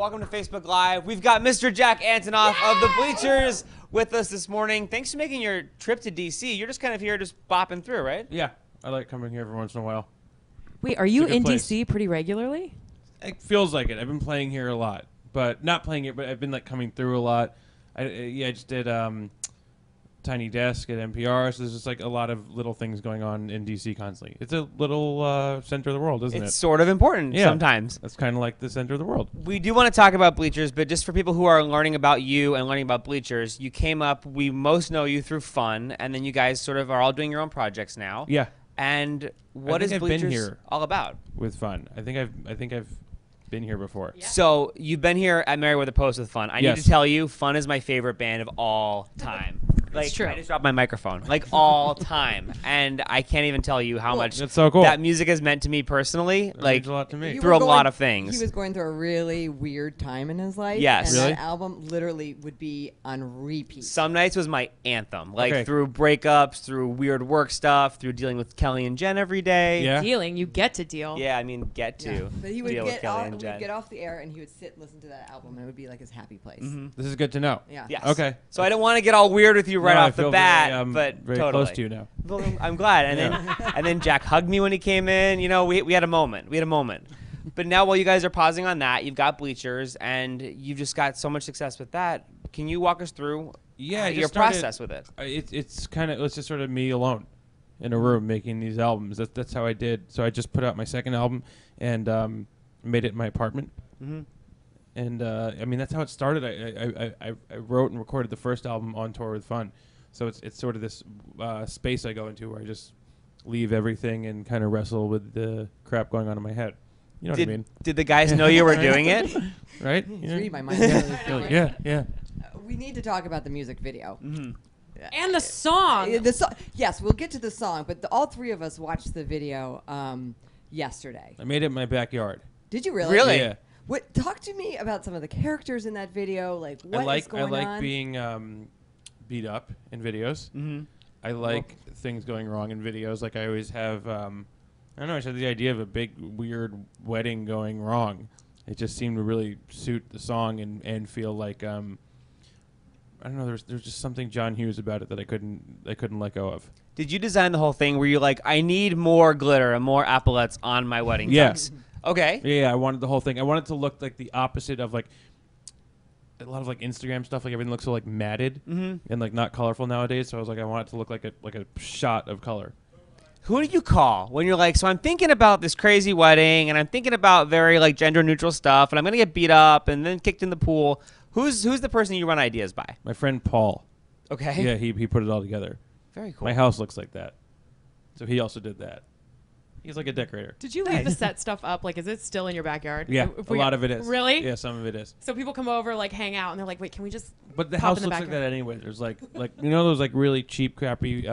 welcome to Facebook Live. We've got Mr. Jack Antonoff of the Bleachers with us this morning. Thanks for making your trip to DC. You're just kind of here just bopping through, right? Yeah, I like coming here every once in a while. Wait, are you in place. DC pretty regularly? It feels like it. I've been playing here a lot, but not playing it, but I've been like coming through a lot. I just did Tiny Desk at NPR, so there's just like a lot of little things going on in DC constantly. It's a little center of the world, isn't it? It's sort of important sometimes. That's kind of like the center of the world. We do want to talk about Bleachers, but just for people who are learning about you and learning about Bleachers, you came up, we most know you through Fun, and then you guys sort of are all doing your own projects now. Yeah. And what is I've Bleachers been here all about? With Fun. I think I've been here before. Yeah. So you've been here at Merriweather Post with Fun. I need to tell you, Fun is my favorite band of all time. Like, true. I just dropped my microphone. Like, all time. And I can't even tell you how much that's so cool. that music has meant to me personally. That like, means a lot to me. through a lot of things. He was going through a really weird time in his life. Yes. And Really? that album literally would be on repeat. Some nights was my anthem. Like, Okay. through breakups, through weird work stuff, through dealing with Kelly and Jen every day. Yeah. Dealing, you get to deal. Yeah, I mean, get to. Yeah. But he would deal with get Kelly off, and we'd Jen. get off the air and he would sit and listen to that album and it would be like his happy place. This is good to know. Yeah. Yes. Okay. So I don't want to get all weird with you right No, I off the feel bat, very, but very totally. close to you now. Well, I'm glad. And then Jack hugged me when he came in. You know, we had a moment. But now while you guys are pausing on that, you've got Bleachers, and you've just got so much success with that. Can you walk us through Yeah, I just your started- process with it? It's kind of, it's just sort of me alone in a room making these albums. That's how I did. So I just put out my second album and made it in my apartment. Mm-hmm. And I mean, that's how it started. I wrote and recorded the first album on tour with Fun. So it's sort of this space I go into where I just leave everything and kind of wrestle with the crap going on in my head. You know what I mean? Did the guys know you were doing it? Right? He's Yeah. reading my mind. Yeah. We need to talk about the music video. Mm-hmm. And the song. Yes, we'll get to the song, but all three of us watched the video yesterday. I made it in my backyard. Did you really? Really? Yeah. What? Talk to me about some of the characters in that video. Like what is going on? I like being beat up in videos. Mm-hmm. I like things going wrong in videos. Like I always have, I don't know, I just had the idea of a big, weird wedding going wrong. It just seemed to really suit the song and feel like, I don't know, there's just something John Hughes about it that I couldn't let go of. Did you design the whole thing where you're like, I need more glitter and more epaulets on my wedding dress? Okay. Yeah, I wanted the whole thing. I wanted to look like the opposite of like a lot of like Instagram stuff. Like everything looks so like matted and like not colorful nowadays. So I was like, I want it to look like a shot of color. Who do you call when you're like, so I'm thinking about this crazy wedding and I'm thinking about very like gender neutral stuff and I'm gonna get beat up and then kicked in the pool? Who's the person you run ideas by? My friend Paul. Okay. Yeah, he put it all together. Very cool. My house looks like that. So he also did that. He's like a decorator. Did you leave the set stuff up? Like, is it still in your backyard? Yeah, If a lot of it is. Really? Yeah, some of it is. So people come over, like, hang out, and they're like, wait, can we just But the pop house in the looks like backyard? that anyway. There's like you know those like really cheap, crappy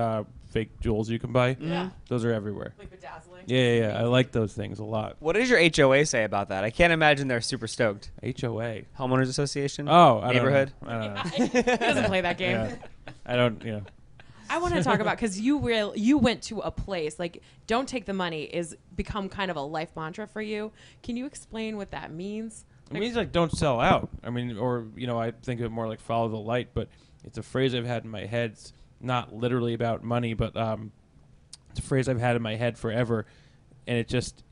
fake jewels you can buy? Yeah. Those are everywhere. Like bedazzling? Yeah. I like those things a lot. What does your HOA say about that? I can't imagine they're super stoked. HOA. Homeowners Association? Oh, I Neighborhood? Don't know. he doesn't play that game. Yeah. I don't, I want to talk about, because you went to a place, like, don't take the money is become kind of a life mantra for you. Can you explain what that means? It means like don't sell out. I mean, or, I think of it more like follow the light, but it's a phrase I've had in my head. It's not literally about money, but it's a phrase I've had in my head forever. And it just,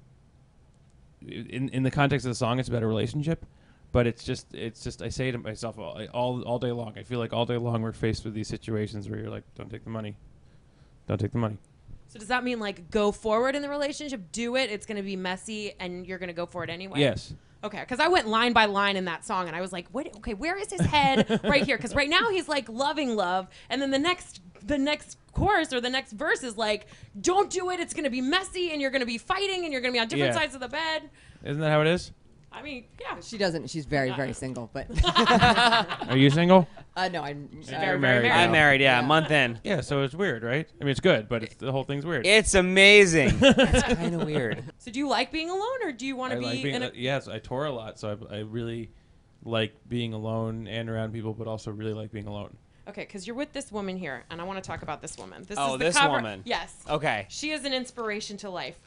in the context of the song, it's about a relationship. But it's just I say to myself all day long. I feel like all day long we're faced with these situations where you're like, don't take the money. Don't take the money. So does that mean, like, go forward in the relationship, do it, it's going to be messy, and you're going to go for it anyway? Yes. Okay, because I went line by line in that song, and I was like, "What? Okay, where is his head right here?" Because right now he's like loving love, and then the next chorus or the next verse is like, "Don't do it. It's going to be messy, and you're going to be fighting, and you're going to be on different sides of the bed." Isn't that how it is? I mean, yeah. She doesn't. She's very, very single. But Are you single? no, I'm very married. married. I'm married, Yeah. a month in. Yeah, so it's weird, right? I mean, it's good, but the whole thing's weird. It's amazing. It's kind of weird. So do you like being alone, or do you want I to be like being, in a? yes, I tour a lot, so I really like being alone and around people, but also really like being alone. Okay, because you're with this woman here, and I want to talk about this woman. This Oh, is the this cover. woman. Yes. Okay. She is an inspiration to life.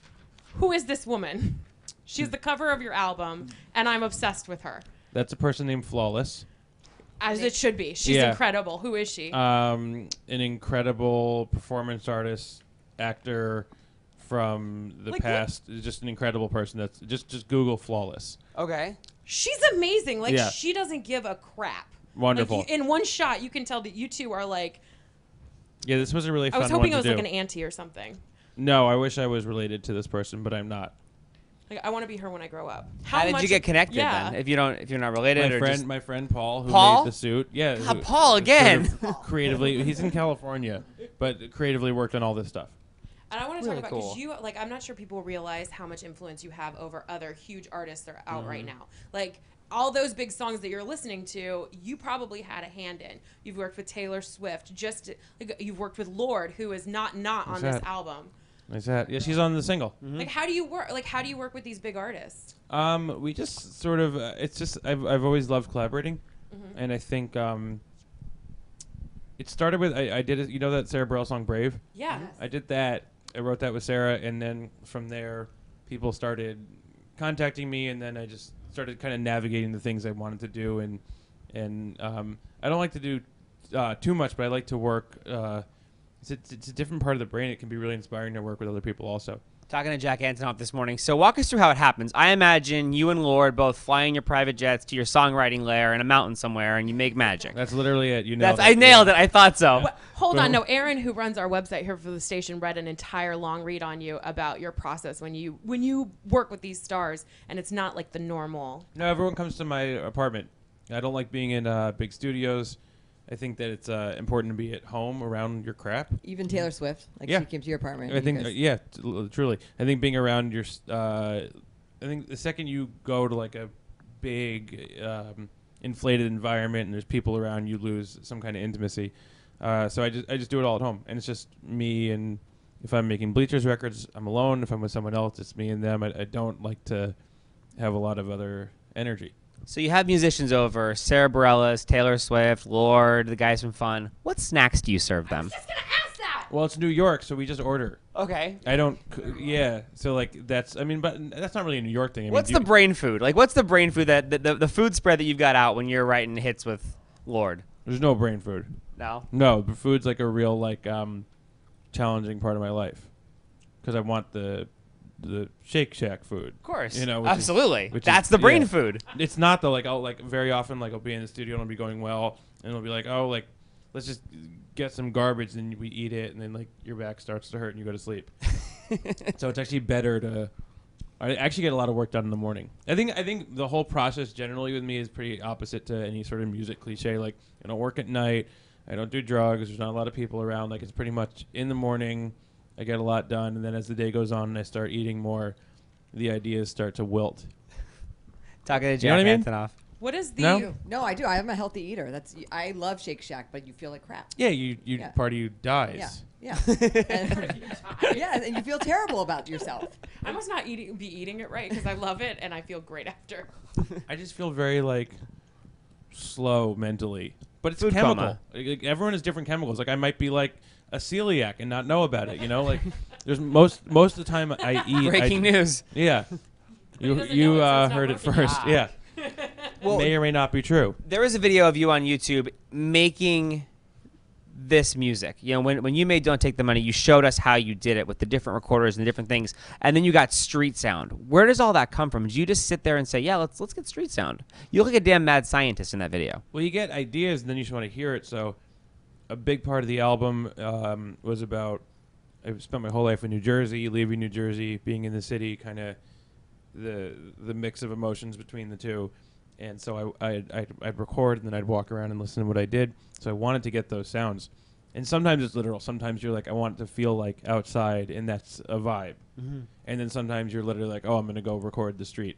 Who is this woman? She's the cover of your album, and I'm obsessed with her. That's a person named Flawless. As it should be. She's incredible. Who is she? An incredible performance artist, actor from the past. Just an incredible person. That's just Google Flawless. Okay. She's amazing. Like she doesn't give a crap. Wonderful. Like, in one shot, you can tell that you two are like. Yeah, this was a really fun one to do. I was hoping it was like an auntie or something. No, I wish I was related to this person, but I'm not. Like, I want to be her when I grow up. How did you get connected then? If you're not related, my friend Paul, who made the suit. Yeah, Paul again. Sort of creatively, he's in California, but creatively worked on all this stuff. And I want to talk about, because you, like, I'm not sure people realize how much influence you have over other huge artists that are out right now. Like, all those big songs that you're listening to, you probably had a hand in. You've worked with Taylor Swift. You've worked with Lorde, who is not on this album. Is that? Yeah, she's on the single. Mm-hmm. Like, how do you work? Like, how do you work with these big artists? We just sort of. It's just I've always loved collaborating, and I think it started with I did it. You know that Sarah Bareilles song "Brave"? Yeah. Yes. I did that. I wrote that with Sarah, and then from there, people started contacting me, and then I just started kind of navigating the things I wanted to do, and I don't like to do too much, but I like to work. It's a different part of the brain. It can be really inspiring to work with other people also. Talking to Jack Antonoff this morning. So walk us through how it happens. I imagine you and Lorde both flying your private jets to your songwriting lair in a mountain somewhere, and you make magic. That's literally it. You nailed it. I nailed it. I thought so. Well, hold on. No, Aaron, who runs our website here for the station, read an entire long read on you about your process when you work with these stars, and it's not like the normal. No, everyone comes to my apartment. I don't like being in big studios. I think that it's important to be at home around your crap. Even Taylor Swift, like Yeah. she came to your apartment. I think, truly. I think being around your, I think the second you go to like a big, inflated environment and there's people around, you lose some kind of intimacy. So I just do it all at home, and it's just me. And if I'm making Bleachers records, I'm alone. If I'm with someone else, it's me and them. I don't like to have a lot of other energy. So you have musicians over, Sarah Bareilles, Taylor Swift, Lorde, the guys from Fun. What snacks do you serve them? I was just gonna ask that. Well, it's New York, so we just order. Okay. I don't. So like that's. I mean, but that's not really a New York thing. I What's mean, the brain food? Like, what's the brain food that the food spread that you've got out when you're writing hits with Lorde? There's no brain food. No. No, but food's like a real challenging part of my life, because I want the Shake Shack food. Of course. You know, absolutely. That's the brain food. It's not though. Like I'll very often I'll be in the studio and it'll be going well, and it'll be like, oh, like let's just get some garbage, and we eat it, and then like your back starts to hurt and you go to sleep. So it's actually better to. I actually get a lot of work done in the morning. I think the whole process generally with me is pretty opposite to any sort of music cliche. Like I don't work at night. I don't do drugs. There's not a lot of people around. Like it's pretty much in the morning. I get a lot done, and then as the day goes on and I start eating more, the ideas start to wilt. Talking to Jack You know what I mean? Antonoff. What is the? No? No, I do. I'm a healthy eater. I love Shake Shack, but you feel like crap. Yeah, part of you dies. Yeah. Yeah, and you feel terrible about yourself. I must not be eating it right because I love it and I feel great after. I just feel very slow mentally, but it's Food chemical. coma. Like, everyone has different chemicals. Like I might be like a celiac and not know about it. You know, like there's most of the time I eat. Breaking news. Yeah, you doesn't know it, so it's not heard it working. first. Yeah, Well, may or may not be true. there is a video of you on YouTube making this music. You know, when you made Don't Take the Money, you showed us how you did it with the different recorders and the different things, and then you got street sound. Where does all that come from? Did you just sit there and say, yeah, let's get street sound? You look like a damn mad scientist in that video. Well, you get ideas and then you just want to hear it. So a big part of the album was about I spent my whole life in New Jersey, leaving New Jersey, being in the city, kind of the mix of emotions between the two. And so I'd record, and then I'd walk around and listen to what I did. So I wanted to get those sounds. And sometimes it's literal. Sometimes you're like, I want it to feel like outside, and that's a vibe. Mm-hmm. And then sometimes you're literally like, oh, I'm going to go record the street.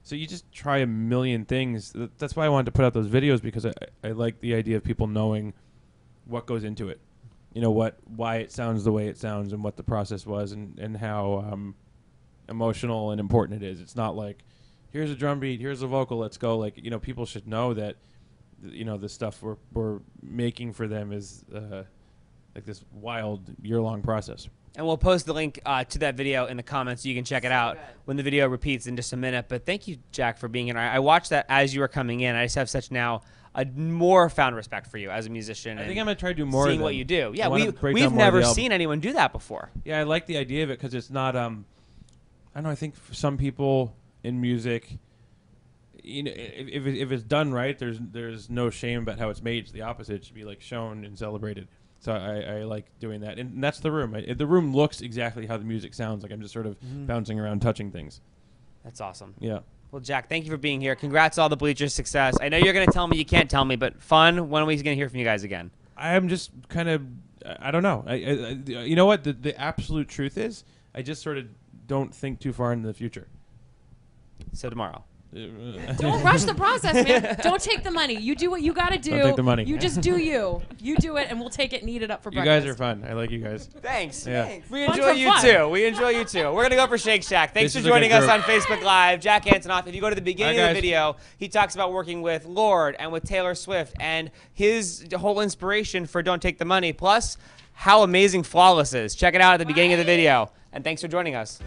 So you just try a million things. That's why I wanted to put out those videos, because I like the idea of people knowing what goes into it. You know, why it sounds the way it sounds, and what the process was, and how emotional and important it is. It's not like, here's a drum beat, here's a vocal, let's go. Like, you know, people should know that, you know, the stuff we're making for them is like this wild year-long process. And we'll post the link to that video in the comments so you can check it out when the video repeats in just a minute. But thank you, Jack, for being here. I watched that as you were coming in. I just have such now a more found respect for you as a musician. I think I'm going to try to do more seeing of what you do. Yeah, we've never seen anyone do that before. Yeah, I like the idea of it because it's not, I don't know, I think for some people in music, you know, if it's done right, there's no shame about how it's made. It's the opposite. It should be like shown and celebrated. So I like doing that. And that's the room. The room looks exactly how the music sounds. Like I'm just sort of bouncing around, touching things. That's awesome. Yeah. Well, Jack, thank you for being here. Congrats on all the Bleachers success. I know you're going to tell me you can't tell me, but fun. When are we going to hear from you guys again? I'm just kind of, I don't know. You know what? The absolute truth is, I just sort of don't think too far into the future. So tomorrow. Don't rush the process, man. Don't take the money. You do what you got to do. Don't take the money. You just do you. You do it, and we'll take it and eat it up for You breakfast. guys are fun. I like you guys. Thanks. Yeah. Thanks. We Fun enjoy for you fun. too. We enjoy you too. We're going to go for Shake Shack. Thanks This for is a joining good us group. on Facebook Live. Jack Antonoff. If you go to the beginning Hi, of the guys. video, he talks about working with Lorde and with Taylor Swift and his whole inspiration for Don't Take the Money, plus how amazing Flawless is. Check it out at the beginning of the video. And thanks for joining us.